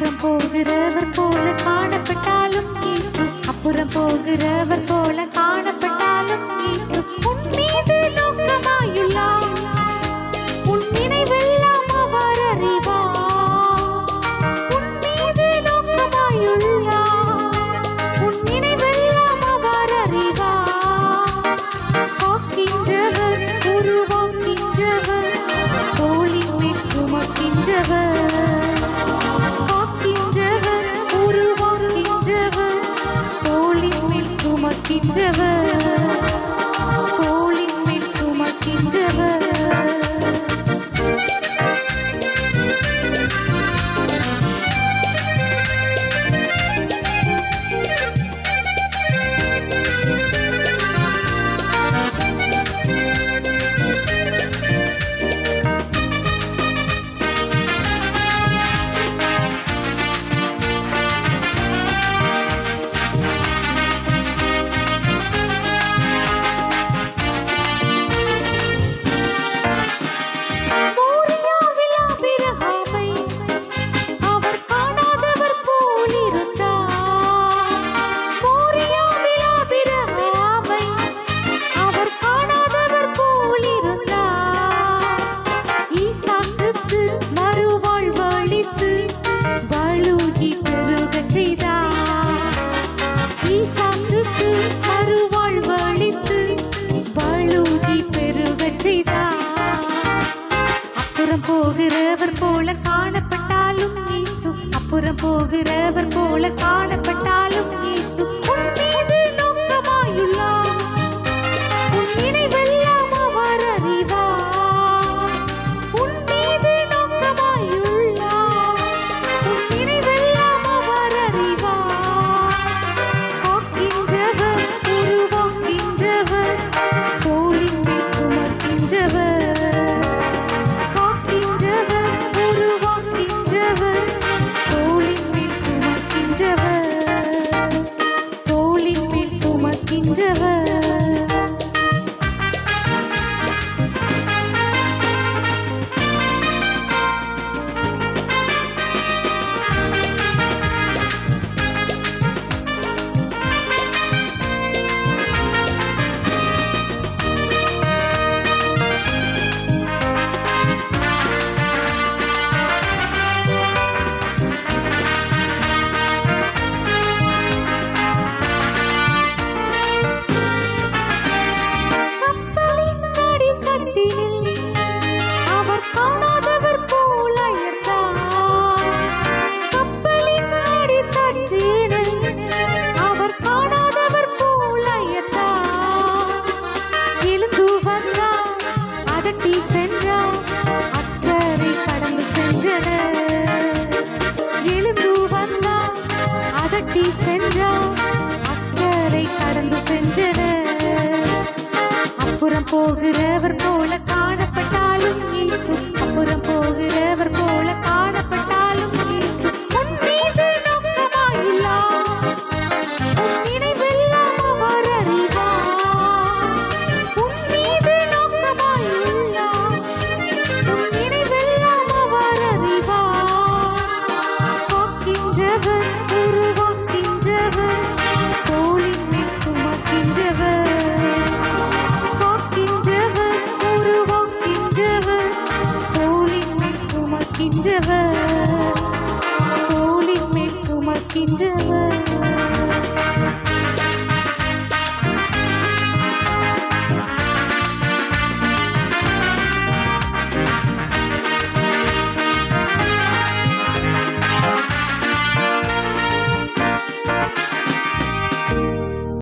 அப்புறம் போகிறவர் போல காணப்பட்டாலும் இயேசு, அப்புறம் போகிறவர் போல காணப்பட்டாலும் இயேசு உன் மீது நோக்கமாயுள்ளார். உன் நினைவெல்லாம் அவர் அறிவார். உன் மீது நோக்கமாயுள்ளார். உன் நினைவெல்லாம் அவர் அறிவார். காக்கின்றவர், உருவாக்கின்றவர், தோளின் மேல் சுமக்கின்றவர். தோளின் மேல் சுமக்கின்றவர். போகிறவர் போல காணப்பட்டாலும் இயேசு, அப்புறம் போகிறவர் போல காணப்பட்டாலும் இயேசு உன் மீது நோக்கமாயுள்ளார். உன் நினைவெல்லாம் அவர் அறிவார். உன் மீது நோக்கமாயுள்ளார். உன் நினைவெல்லாம் அவர் அறிவார். காக்கின்றவர், உருவாக்கின்றவர், தோளின் மேல் சுமக்கின்றவர். அக்கறை கடந்து சென்றனர். அப்புறம் போகிறவர் போல காணப்பட்டாலும் இயேசு, அப்புறம் போகிறவர் போல காணப்பட்டாலும் இயேசு உன் மீது நோக்கமாயுள்ளார். உன் நினைவெல்லாம் அவர் அறிவார். உன் மீது நோக்கமாயுள்ளார். உன் நினைவெல்லாம் அவர் அறிவார். காக்கின்றவர், தோளின் மேல் சுமக்கின்றவர். காக்கின்றவர், உருவாக்கின்றவர், தோளின் மேல் சுமக்கின்றவர். தோளின் மேல் சுமக்கின்றவர்.